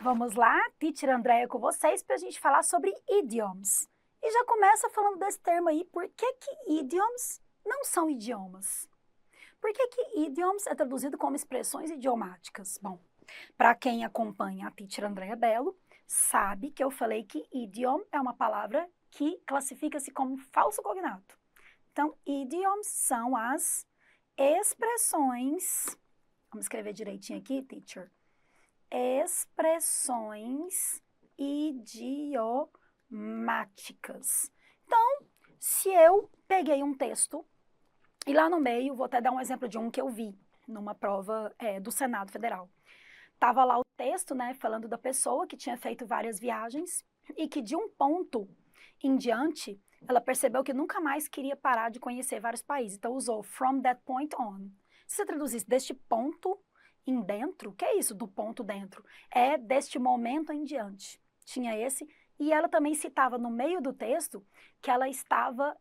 Vamos lá, Teacher Andréia com vocês para a gente falar sobre idioms. E já começa falando desse termo aí, por que que idioms não são idiomas? Por que que idioms é traduzido como expressões idiomáticas? Bom, para quem acompanha a Teacher Andréia Bello, sabe que eu falei que idiom é uma palavra que classifica-se como falso cognato. Então, idioms são as expressões, vamos escrever direitinho aqui, teacher, expressões idiomáticas. Então, se eu peguei um texto e lá no meio, vou até dar um exemplo de um que eu vi numa prova do Senado Federal. Tava lá o texto, né, falando da pessoa que tinha feito várias viagens e que de um ponto em diante, ela percebeu que nunca mais queria parar de conhecer vários países. Então, usou from that point on. Se você traduzisse deste ponto em dentro, o que é isso do ponto dentro? É deste momento em diante. Tinha esse. E ela também citava no meio do texto que ela estava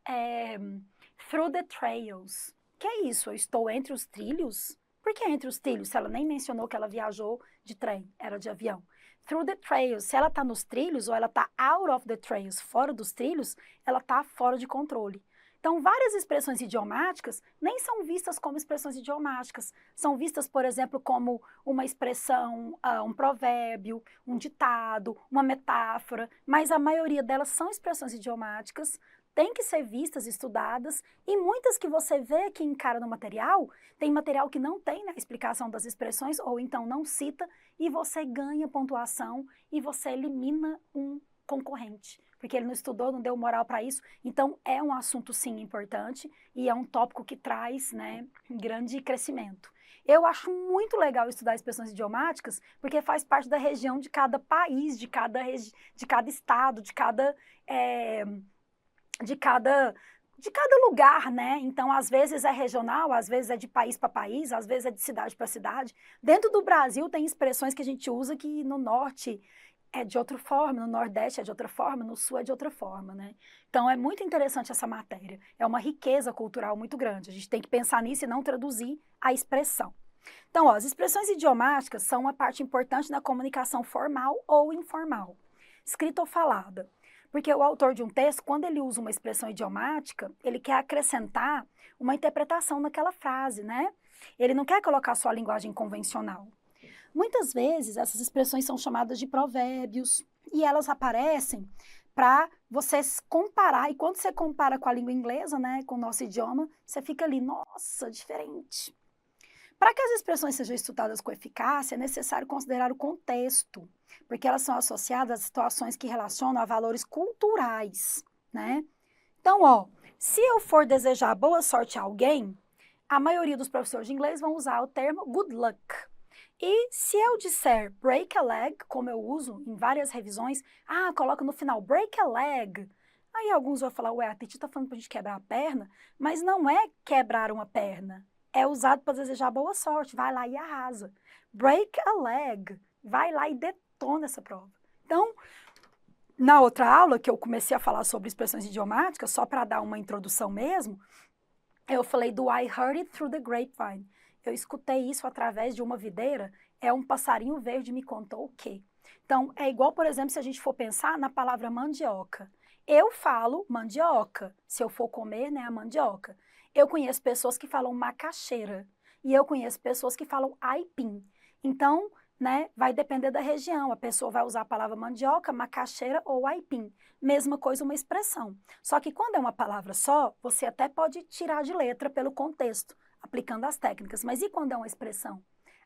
through the trails. Que é isso? Eu estou entre os trilhos? Por que entre os trilhos? Se ela nem mencionou que ela viajou de trem, era de avião. Through the trails, se ela está nos trilhos ou ela está out of the trails, fora dos trilhos, ela está fora de controle. Então, várias expressões idiomáticas nem são vistas como expressões idiomáticas. São vistas, por exemplo, como uma expressão, um provérbio, um ditado, uma metáfora, mas a maioria delas são expressões idiomáticas, têm que ser vistas, estudadas, e muitas que você vê que encara no material, tem material que não tem, né, explicação das expressões, ou então não cita, e você ganha pontuação e você elimina um concorrente, porque ele não estudou, não deu moral para isso. Então, é um assunto, sim, importante e é um tópico que traz, né, grande crescimento. Eu acho muito legal estudar expressões idiomáticas, porque faz parte da região de cada país, de cada estado, de cada lugar, né? Então, às vezes é regional, às vezes é de país para país, às vezes é de cidade para cidade. Dentro do Brasil tem expressões que a gente usa que no norte é de outra forma, no Nordeste é de outra forma, no Sul é de outra forma, né? Então, é muito interessante essa matéria. É uma riqueza cultural muito grande. A gente tem que pensar nisso e não traduzir a expressão. Então, ó, as expressões idiomáticas são uma parte importante na comunicação formal ou informal, escrita ou falada. Porque o autor de um texto, quando ele usa uma expressão idiomática, ele quer acrescentar uma interpretação naquela frase, né? Ele não quer colocar só a linguagem convencional. Muitas vezes, essas expressões são chamadas de provérbios e elas aparecem para você comparar. E quando você compara com a língua inglesa, né, com o nosso idioma, você fica ali, nossa, diferente. Para que as expressões sejam estudadas com eficácia, é necessário considerar o contexto, porque elas são associadas a situações que relacionam a valores culturais, né? Então, ó, se eu for desejar boa sorte a alguém, a maioria dos professores de inglês vão usar o termo good luck. E se eu disser break a leg, como eu uso em várias revisões, coloca no final break a leg. Aí alguns vão falar, ué, a Titi tá falando pra gente quebrar a perna, mas não é quebrar uma perna. É usado para desejar boa sorte, vai lá e arrasa. Break a leg, vai lá e detona essa prova. Então, na outra aula que eu comecei a falar sobre expressões idiomáticas, só para dar uma introdução mesmo, eu falei do I heard it through the grapevine. Eu escutei isso através de uma videira, é um passarinho verde me contou o quê? Então, é igual, por exemplo, se a gente for pensar na palavra mandioca. Eu falo mandioca, se eu for comer, né, a mandioca. Eu conheço pessoas que falam macaxeira e eu conheço pessoas que falam aipim. Então, né, vai depender da região. A pessoa vai usar a palavra mandioca, macaxeira ou aipim. Mesma coisa, uma expressão. Só que quando é uma palavra só, você até pode tirar de letra pelo contexto, aplicando as técnicas. Mas e quando é uma expressão?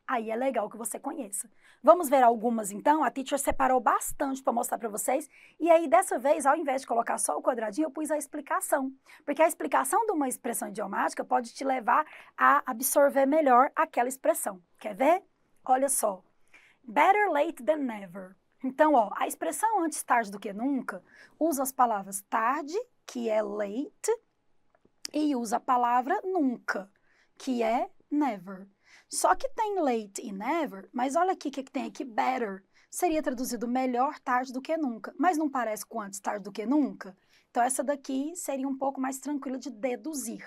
Aí é legal que você conheça. Vamos ver algumas, então? A teacher separou bastante para mostrar para vocês. E aí, dessa vez, ao invés de colocar só o quadradinho, eu pus a explicação. Porque a explicação de uma expressão idiomática pode te levar a absorver melhor aquela expressão. Quer ver? Olha só. Better late than never. Então, ó, a expressão antes tarde do que nunca usa as palavras tarde, que é late, e usa a palavra nunca, que é never. Só que tem late e never, mas olha aqui o que tem aqui, better. Seria traduzido melhor tarde do que nunca, mas não parece com antes tarde do que nunca? Então, essa daqui seria um pouco mais tranquila de deduzir.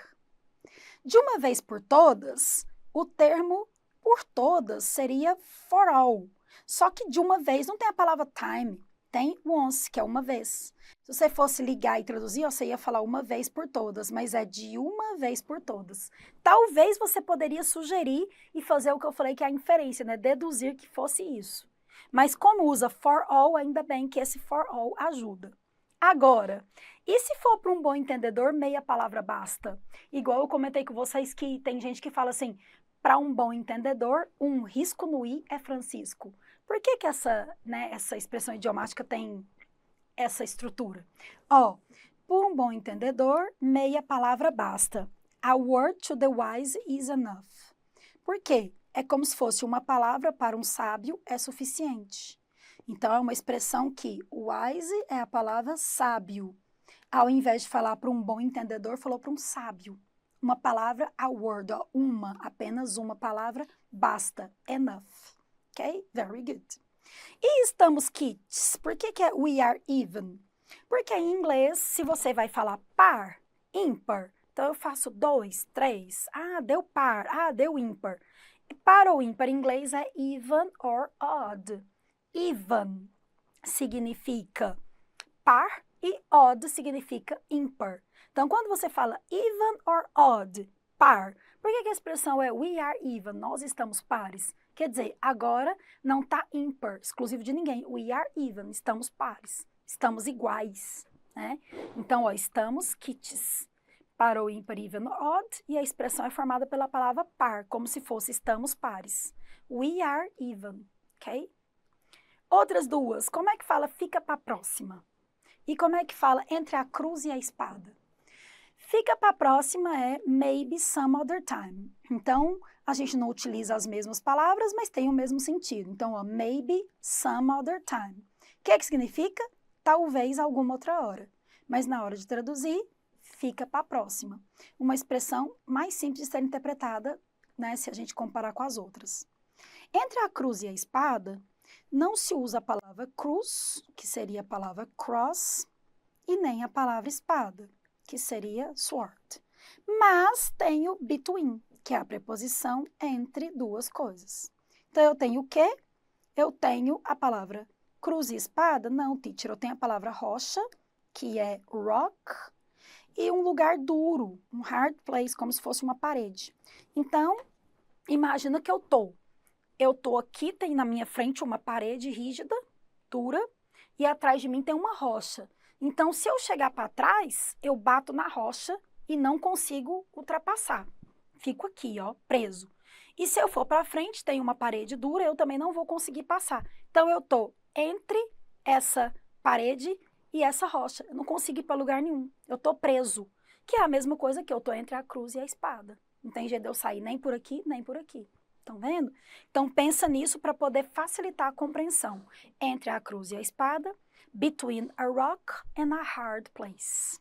De uma vez por todas, o termo por todas seria for all. Só que de uma vez não tem a palavra time, tem once, que é uma vez. Se você fosse ligar e traduzir, você ia falar uma vez por todas, mas é de uma vez por todas. Talvez você poderia sugerir e fazer o que eu falei, que é a inferência, né? Deduzir que fosse isso. Mas como usa for all, ainda bem que esse for all ajuda. Agora, e se for para um bom entendedor, meia palavra basta? Igual eu comentei com vocês que tem gente que fala assim, para um bom entendedor, um risco no i é Francisco. Por que essa expressão idiomática tem essa estrutura? Ó, por um bom entendedor, meia palavra basta. A word to the wise is enough. Por quê? É como se fosse uma palavra para um sábio é suficiente. Então, é uma expressão que wise é a palavra sábio. Ao invés de falar para um bom entendedor, falou para um sábio. Uma palavra, a word, ó, apenas uma palavra, basta, enough. Ok? Very good. E estamos kits. Por que é we are even? Porque em inglês, se você vai falar par, ímpar, então eu faço 2, 3, deu par, deu ímpar. Par ou ímpar em inglês é even or odd. Even significa par e odd significa ímpar. Então, quando você fala even or odd, par, por que a expressão é we are even? Nós estamos pares. Quer dizer, agora não está ímpar, exclusivo de ninguém. We are even, estamos pares, estamos iguais, né? Então, ó, estamos kits. Par ou ímpar, even or odd, e a expressão é formada pela palavra par, como se fosse estamos pares. We are even, ok? Outras duas, como é que fala fica para a próxima? E como é que fala entre a cruz e a espada? Fica para a próxima é maybe some other time. Então, a gente não utiliza as mesmas palavras, mas tem o mesmo sentido. Então, ó, maybe some other time. O que significa? Talvez alguma outra hora. Mas na hora de traduzir, fica para a próxima. Uma expressão mais simples de ser interpretada, né, se a gente comparar com as outras. Entre a cruz e a espada, não se usa a palavra cruz, que seria a palavra cross, e nem a palavra espada, que seria sword. Mas tem o between, que é a preposição entre duas coisas. Então, eu tenho o quê? Eu tenho a palavra cruz e espada? Não, teacher, eu tenho a palavra rocha, que é rock, e um lugar duro, um hard place, como se fosse uma parede. Então, imagina que eu tô aqui, tem na minha frente uma parede rígida, dura, e atrás de mim tem uma rocha. Então, se eu chegar para trás, eu bato na rocha e não consigo ultrapassar. Fico aqui, ó, preso. E se eu for para frente, tem uma parede dura, eu também não vou conseguir passar. Então, eu tô entre essa parede e essa rocha. Eu não consigo ir para lugar nenhum. Eu tô preso. Que é a mesma coisa que eu tô entre a cruz e a espada. Não tem jeito de eu sair nem por aqui, nem por aqui. Estão vendo? Então, pensa nisso para poder facilitar a compreensão. Entre a cruz e a espada, between a rock and a hard place.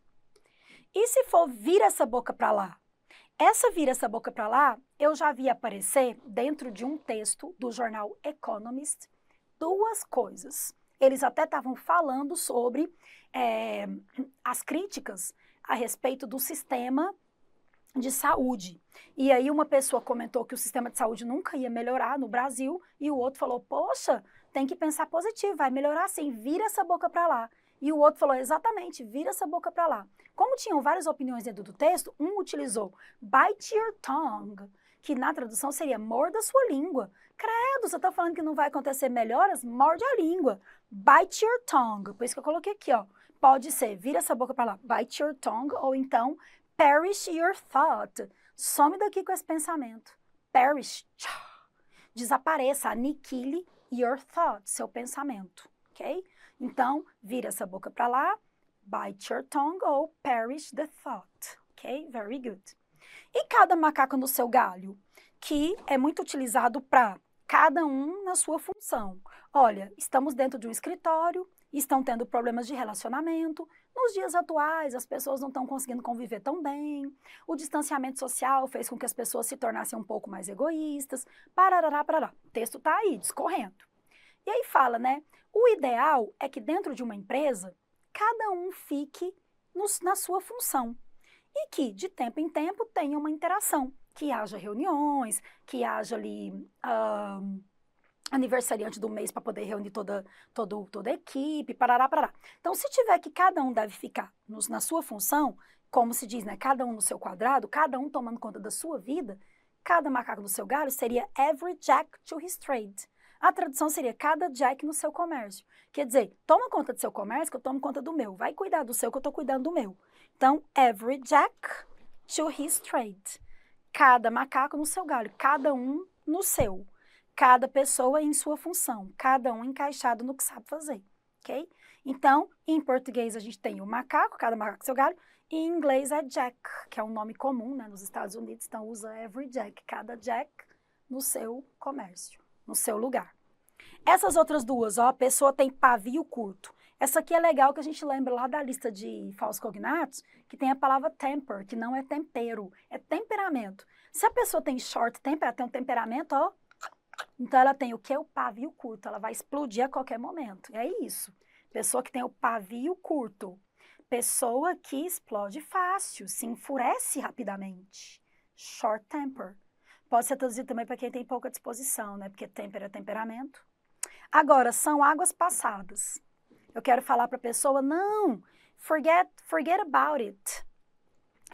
E se for vira essa boca para lá? Essa vira essa boca para lá, eu já vi aparecer dentro de um texto do jornal Economist duas coisas. Eles até estavam falando sobre as críticas a respeito do sistema de saúde. E aí uma pessoa comentou que o sistema de saúde nunca ia melhorar no Brasil e o outro falou, poxa, tem que pensar positivo, vai melhorar sim, vira essa boca para lá. E o outro falou, exatamente, vira essa boca para lá. Como tinham várias opiniões dentro do texto, um utilizou bite your tongue, que na tradução seria morda sua língua. Credo, você está falando que não vai acontecer melhoras? Morde a língua. Bite your tongue. Por isso que eu coloquei aqui, ó. Pode ser, vira essa boca para lá, bite your tongue, ou então perish your thought. Some daqui com esse pensamento. Perish. Desapareça, aniquile your thought, seu pensamento, ok? Então, vira essa boca para lá, bite your tongue ou perish the thought, ok? Very good. E cada macaco no seu galho, que é muito utilizado para cada um na sua função. Olha, estamos dentro de um escritório, estão tendo problemas de relacionamento. Nos dias atuais, as pessoas não estão conseguindo conviver tão bem. O distanciamento social fez com que as pessoas se tornassem um pouco mais egoístas. Parará, parará. O texto está aí, discorrendo. E aí fala, né? O ideal é que dentro de uma empresa, cada um fique na sua função. E que, de tempo em tempo, tenha uma interação. Que haja reuniões, que haja ali aniversariante do mês para poder reunir toda a equipe, parará, parará. Então, se tiver que cada um deve ficar na sua função, como se diz, né, cada um no seu quadrado, cada um tomando conta da sua vida, cada macaco no seu galho seria every jack to his trade. A tradução seria cada jack no seu comércio. Quer dizer, toma conta do seu comércio que eu tomo conta do meu. Vai cuidar do seu que eu estou cuidando do meu. Então, every jack to his trade. Cada macaco no seu galho, cada um no seu. Cada pessoa em sua função, cada um encaixado no que sabe fazer, ok? Então, em português a gente tem o macaco, cada macaco seu galho, e em inglês é jack, que é um nome comum, né, nos Estados Unidos, então usa every jack, cada jack no seu comércio, no seu lugar. Essas outras duas, ó, a pessoa tem pavio curto. Essa aqui é legal que a gente lembra lá da lista de falsos cognatos, que tem a palavra temper, que não é tempero, é temperamento. Se a pessoa tem short temper, ela tem um temperamento, ó, então, ela tem o quê? O pavio curto. Ela vai explodir a qualquer momento. É isso. Pessoa que tem o pavio curto. Pessoa que explode fácil, se enfurece rapidamente. Short temper. Pode ser traduzido também para quem tem pouca disposição, né? Porque temper é temperamento. Agora, são águas passadas. Eu quero falar para a pessoa, não, forget about it.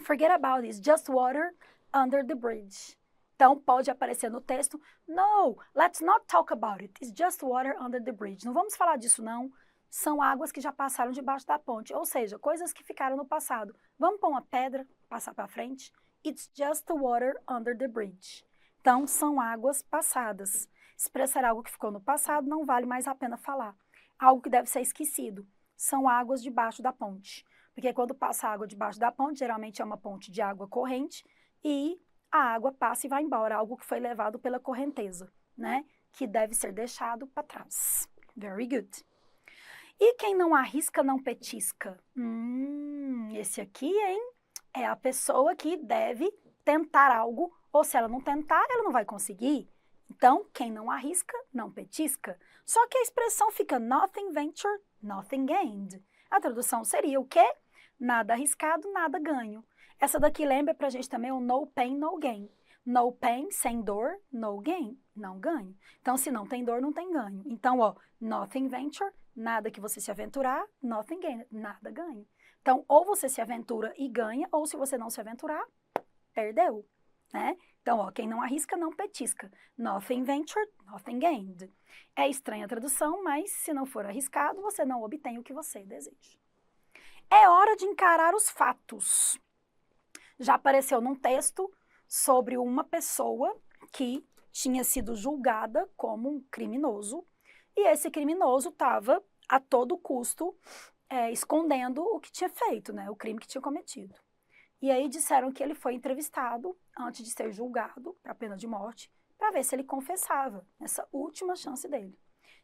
Forget about it. It's just water under the bridge. Então, pode aparecer no texto, no, let's not talk about it, it's just water under the bridge. Não vamos falar disso, não. São águas que já passaram debaixo da ponte, ou seja, coisas que ficaram no passado. Vamos pôr uma pedra, passar para frente. It's just water under the bridge. Então, são águas passadas. Expressar algo que ficou no passado não vale mais a pena falar. Algo que deve ser esquecido. São águas debaixo da ponte. Porque quando passa água debaixo da ponte, geralmente é uma ponte de água corrente e a água passa e vai embora, algo que foi levado pela correnteza, né? Que deve ser deixado para trás. Very good. E quem não arrisca, não petisca. Esse aqui, hein? É a pessoa que deve tentar algo, ou se ela não tentar, ela não vai conseguir. Então, quem não arrisca, não petisca. Só que a expressão fica nothing ventured, nothing gained. A tradução seria o quê? Nada arriscado, nada ganho. Essa daqui lembra pra gente também o no pain, no gain. No pain, sem dor, no gain, não ganho. Então, se não tem dor, não tem ganho. Então, ó, nothing venture, nada que você se aventurar, nothing gain, nada ganho. Então, ou você se aventura e ganha, ou se você não se aventurar, perdeu, né? Então, ó, quem não arrisca, não petisca. Nothing ventured, nothing gained. É estranha a tradução, mas se não for arriscado, você não obtém o que você deseja. É hora de encarar os fatos. Já apareceu num texto sobre uma pessoa que tinha sido julgada como um criminoso e esse criminoso estava a todo custo escondendo o que tinha feito, né, o crime que tinha cometido. E aí disseram que ele foi entrevistado antes de ser julgado para a pena de morte para ver se ele confessava nessa última chance dele.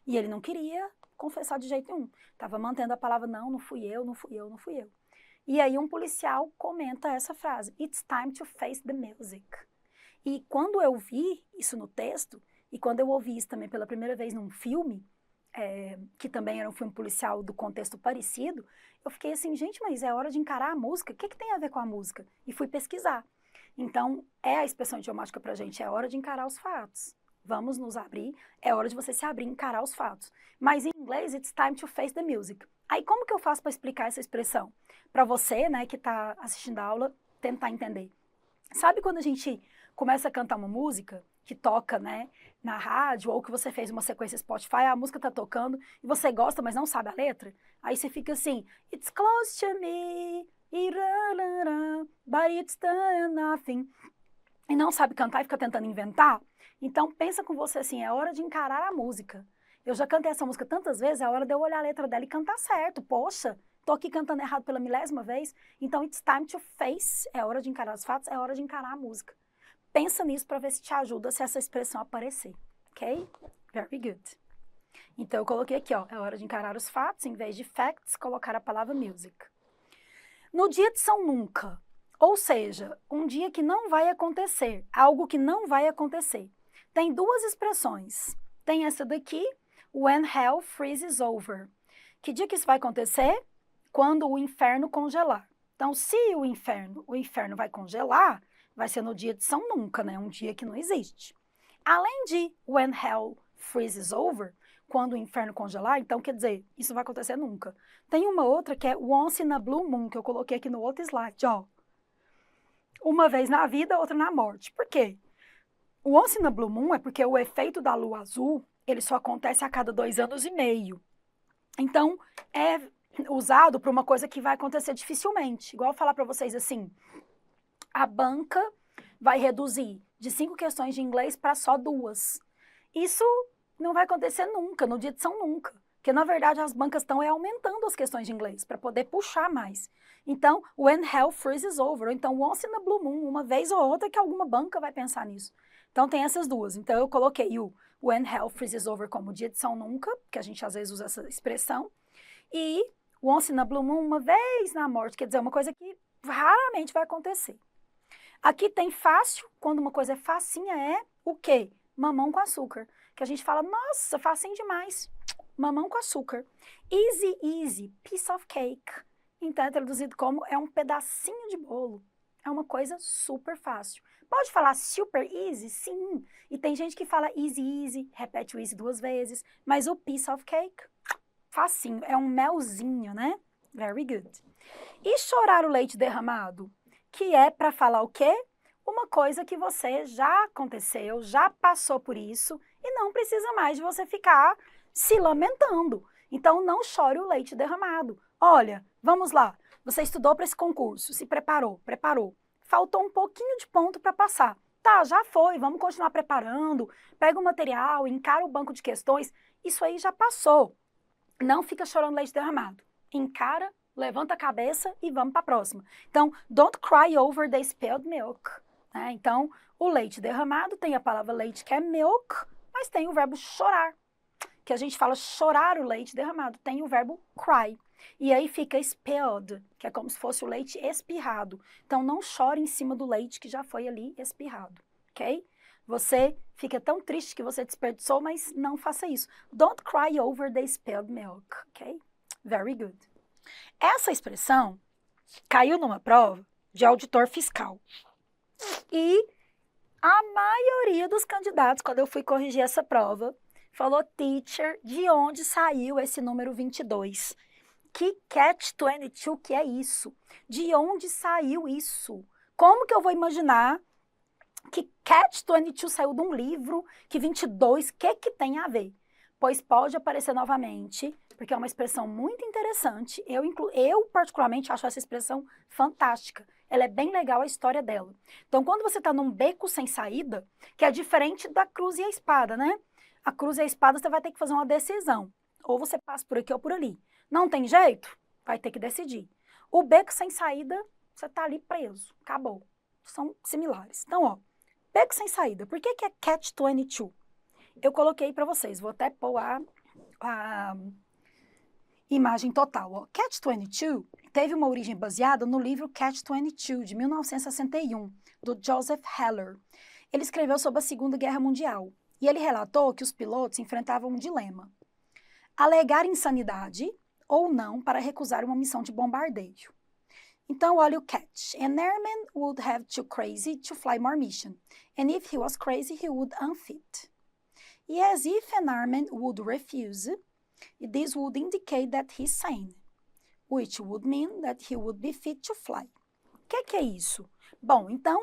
E ele não queria confessar de jeito nenhum. Estava mantendo a palavra não, não fui eu, não fui eu, não fui eu. E aí um policial comenta essa frase, it's time to face the music. E quando eu vi isso no texto, e quando eu ouvi isso também pela primeira vez num filme, que também era um filme policial do contexto parecido, eu fiquei assim, gente, mas é hora de encarar a música? O que tem a ver com a música? E fui pesquisar. Então, a expressão idiomática pra gente, é hora de encarar os fatos. Vamos nos abrir, é hora de você se abrir e encarar os fatos. Mas em inglês, it's time to face the music. Aí como que eu faço para explicar essa expressão? Para você, né, que está assistindo a aula, tentar entender. Sabe quando a gente começa a cantar uma música que toca, né, na rádio, ou que você fez uma sequência Spotify, a música tá tocando e você gosta, mas não sabe a letra? Aí você fica assim, it's close to me, but it's done nothing. E não sabe cantar e fica tentando inventar? Então pensa com você assim, é hora de encarar a música. Eu já cantei essa música tantas vezes, é hora de eu olhar a letra dela e cantar certo. Poxa, tô aqui cantando errado pela milésima vez. Então, it's time to face, é hora de encarar os fatos, é hora de encarar a música. Pensa nisso para ver se te ajuda se essa expressão aparecer, ok? Very good. Então, eu coloquei aqui, ó, é hora de encarar os fatos, em vez de facts, colocar a palavra music. No dia de São Nunca, ou seja, um dia que não vai acontecer, algo que não vai acontecer. Tem duas expressões. Tem essa daqui, when hell freezes over. Que dia que isso vai acontecer? Quando o inferno congelar. Então, se o inferno vai congelar, vai ser no dia de São Nunca, né? Um dia que não existe. Além de when hell freezes over, quando o inferno congelar, então quer dizer, isso não vai acontecer nunca. Tem uma outra que é once in a blue moon, que eu coloquei aqui no outro slide, ó. Uma vez na vida, outra na morte. Por quê? O once in a blue moon é porque o efeito da lua azul, ele só acontece a cada 2 anos e meio. Então, é usado para uma coisa que vai acontecer dificilmente. Igual eu falar para vocês assim, a banca vai reduzir de 5 questões de inglês para só 2. Isso não vai acontecer nunca, no dia de São Nunca. Porque, na verdade, as bancas estão aumentando as questões de inglês para poder puxar mais. Então, when hell freezes over, ou então once in a blue moon, uma vez ou outra que alguma banca vai pensar nisso. Então, tem essas duas. Então, eu coloquei o when hell freezes over como dia de São Nunca, que a gente às vezes usa essa expressão, e once in a blue moon, uma vez na morte, quer dizer, uma coisa que raramente vai acontecer. Aqui tem fácil, quando uma coisa é facinha, é o quê? Mamão com açúcar. Que a gente fala, nossa, facinho demais. Mamão com açúcar. Easy, easy, piece of cake. Então, é traduzido como é um pedacinho de bolo. É uma coisa super fácil. Pode falar super easy? Sim. E tem gente que fala easy, easy, repete o easy 2 vezes. Mas o piece of cake, facinho. É um melzinho, né? Very good. E chorar o leite derramado? Que é para falar o quê? Uma coisa que você já aconteceu, já passou por isso e não precisa mais de você ficar se lamentando. Então, não chore o leite derramado. Olha, vamos lá. Você estudou para esse concurso, se preparou. Faltou um pouquinho de ponto para passar. Tá, já foi, vamos continuar preparando. Pega o material, encara o banco de questões. Isso aí já passou. Não fica chorando leite derramado. Encara, levanta a cabeça e vamos para a próxima. Então, don't cry over the spilled milk. Né? Então, o leite derramado tem a palavra leite que é milk, mas tem o verbo chorar, que a gente fala chorar o leite derramado. Tem o verbo cry. E aí fica spilled, que é como se fosse o leite espirrado. Então, não chore em cima do leite que já foi ali espirrado, ok? Você fica tão triste que você desperdiçou, mas não faça isso. Don't cry over the spilled milk, ok? Very good. Essa expressão caiu numa prova de auditor fiscal. E a maioria dos candidatos, quando eu fui corrigir essa prova, falou, teacher, de onde saiu esse número 22? Que catch-22 que é isso? De onde saiu isso? Como que eu vou imaginar que catch-22 saiu de um livro, que 22, o que tem a ver? Pois pode aparecer novamente, porque é uma expressão muito interessante. Eu particularmente, acho essa expressão fantástica. Ela é bem legal a história dela. Então, quando você está num beco sem saída, que é diferente da cruz e a espada, né? A cruz e a espada você vai ter que fazer uma decisão. Ou você passa por aqui ou por ali. Não tem jeito? Vai ter que decidir. O beco sem saída, você está ali preso. Acabou. São similares. Então, ó, beco sem saída. Por que é catch-22? Eu coloquei para vocês. Vou até pôr a imagem total. Ó. Catch-22 teve uma origem baseada no livro Catch-22, de 1961, do Joseph Heller. Ele escreveu sobre a Segunda Guerra Mundial. E ele relatou que os pilotos enfrentavam um dilema. Alegar insanidade ou não para recusar uma missão de bombardeio. Então, olha o catch. An airman would have to crazy to fly more mission. And if he was crazy, he would unfit. Yes, if an airman would refuse, this would indicate that he's sane, which would mean that he would be fit to fly. O que é isso? Bom, então,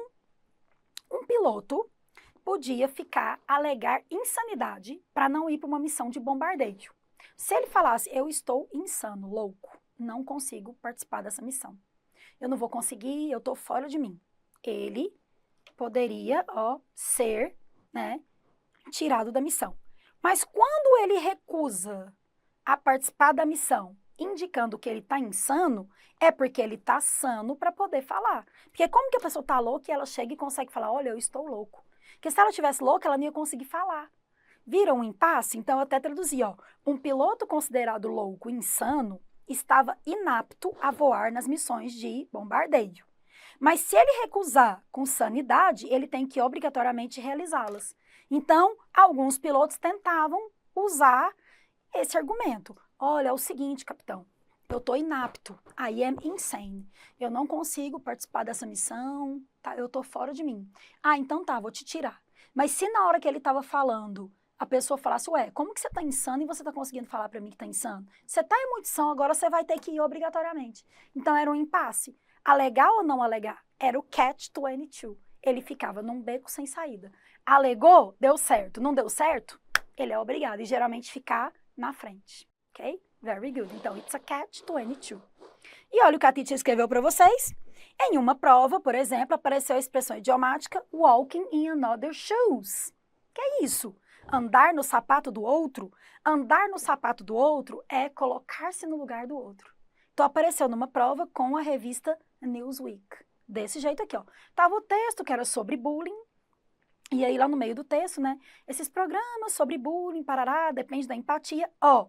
um piloto podia alegar insanidade para não ir para uma missão de bombardeio. Se ele falasse, eu estou insano, louco, não consigo participar dessa missão. Eu não vou conseguir, eu estou fora de mim. Ele poderia, ser, né, tirado da missão. Mas quando ele recusa a participar da missão, indicando que ele está insano, é porque ele está sano para poder falar. Porque como que a pessoa está louca e ela chega e consegue falar, olha, eu estou louco. Porque se ela estivesse louca, ela não ia conseguir falar. Viram um impasse? Então, eu até traduzi, um piloto considerado louco, insano, estava inapto a voar nas missões de bombardeio. Mas se ele recusar com sanidade, ele tem que obrigatoriamente realizá-las. Então, alguns pilotos tentavam usar esse argumento. Olha, é o seguinte, capitão, eu estou inapto, I am insane. Eu não consigo participar dessa missão, tá? Eu estou fora de mim. Ah, então tá, vou te tirar. Mas se na hora que ele estava falando, a pessoa falasse, ué, como que você tá insano e você tá conseguindo falar para mim que tá insano? Você tá em muito são, agora você vai ter que ir obrigatoriamente. Então, era um impasse. Alegar ou não alegar? Era o catch-22. Ele ficava num beco sem saída. Alegou, deu certo. Não deu certo, ele é obrigado. E geralmente ficar na frente. Ok? Very good. Então, it's a catch-22. E olha o que a teacher escreveu para vocês. Em uma prova, por exemplo, apareceu a expressão idiomática walking in another shoes. Que é isso? Andar no sapato do outro? Andar no sapato do outro é colocar-se no lugar do outro. Então, apareceu numa prova com a revista Newsweek. Desse jeito aqui, ó. Tava o texto que era sobre bullying. E aí, lá no meio do texto, né? Esses programas sobre bullying, parará, depende da empatia. Ó,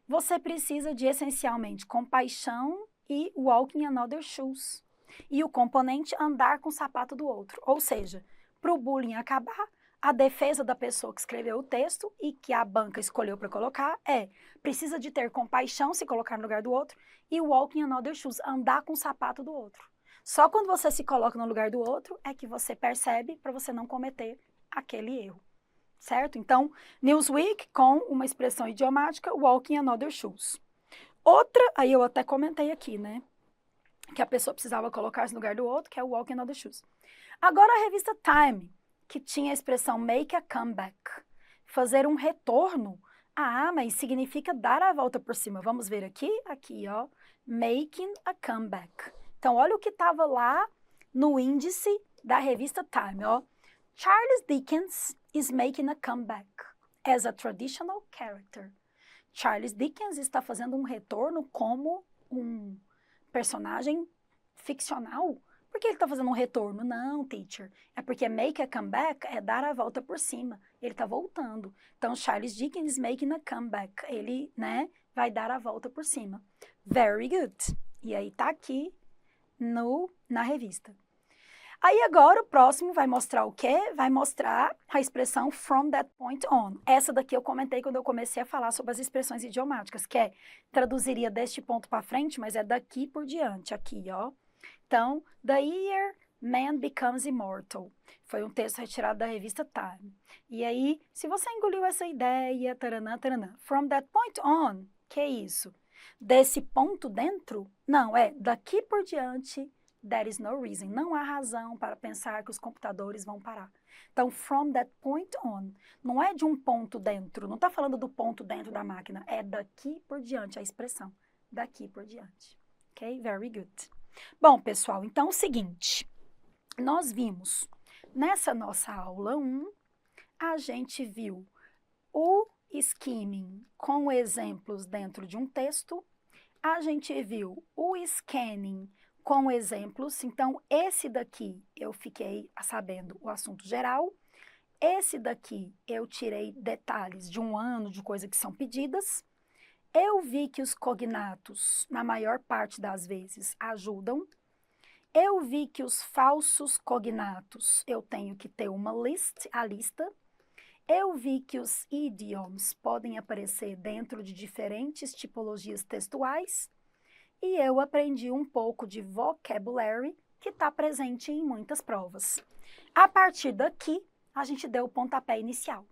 você precisa de, essencialmente, compaixão e walking in another shoes. E o componente andar com o sapato do outro. Ou seja, para o bullying acabar, a defesa da pessoa que escreveu o texto e que a banca escolheu para colocar precisa de ter compaixão, se colocar no lugar do outro, e walking in another shoes, andar com o sapato do outro. Só quando você se coloca no lugar do outro é que você percebe para você não cometer aquele erro, certo? Então, Newsweek com uma expressão idiomática, walking in another shoes. Outra, aí eu até comentei aqui, né? Que a pessoa precisava colocar-se no lugar do outro, que é o walking in another shoes. Agora a revista Time, que tinha a expressão make a comeback, fazer um retorno. Ah, mas significa dar a volta por cima. Vamos ver aqui, ó, making a comeback. Então, olha o que estava lá no índice da revista Time, ó. Charles Dickens is making a comeback as a traditional character. Charles Dickens está fazendo um retorno como um personagem ficcional. Por que ele está fazendo um retorno? Não, teacher. É porque make a comeback é dar a volta por cima. Ele está voltando. Então, Charles Dickens is making a comeback. Ele, né, vai dar a volta por cima. Very good. E aí tá aqui na revista. Aí agora o próximo vai mostrar o quê? Vai mostrar a expressão from that point on. Essa daqui eu comentei quando eu comecei a falar sobre as expressões idiomáticas, que traduziria deste ponto para frente, mas é daqui por diante, aqui, ó. Então, the year man becomes immortal. Foi um texto retirado da revista Time. E aí, se você engoliu essa ideia, taranã, taranã, from that point on, que é isso? Desse ponto dentro? Não, daqui por diante, there is no reason. Não há razão para pensar que os computadores vão parar. Então, from that point on, não é de um ponto dentro, não está falando do ponto dentro da máquina, é daqui por diante, a expressão, daqui por diante. Ok? Very good. Bom, pessoal, então é o seguinte, nós vimos, nessa nossa aula 1, a gente viu o skimming com exemplos dentro de um texto, a gente viu o scanning com exemplos, então esse daqui eu fiquei sabendo o assunto geral, esse daqui eu tirei detalhes de um ano de coisas que são pedidas, eu vi que os cognatos, na maior parte das vezes, ajudam, eu vi que os falsos cognatos eu tenho que ter uma lista, eu vi que os idioms podem aparecer dentro de diferentes tipologias textuais, e eu aprendi um pouco de vocabulary que está presente em muitas provas. A partir daqui, a gente deu o pontapé inicial.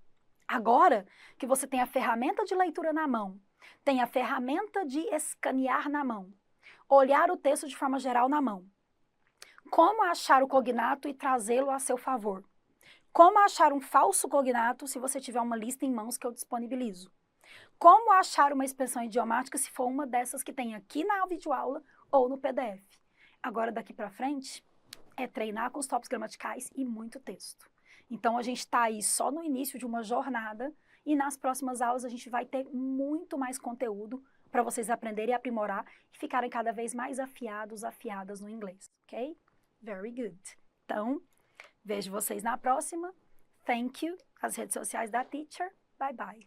Agora que você tem a ferramenta de leitura na mão, tem a ferramenta de escanear na mão, olhar o texto de forma geral na mão, como achar o cognato e trazê-lo a seu favor, como achar um falso cognato se você tiver uma lista em mãos que eu disponibilizo, como achar uma expressão idiomática se for uma dessas que tem aqui na videoaula ou no PDF. Agora, daqui para frente, é treinar com os tópicos gramaticais e muito texto. Então, a gente está aí só no início de uma jornada e nas próximas aulas a gente vai ter muito mais conteúdo para vocês aprenderem e aprimorar e ficarem cada vez mais afiados, afiadas no inglês, ok? Very good. Então, vejo vocês na próxima. Thank you. As redes sociais da Teacher. Bye, bye.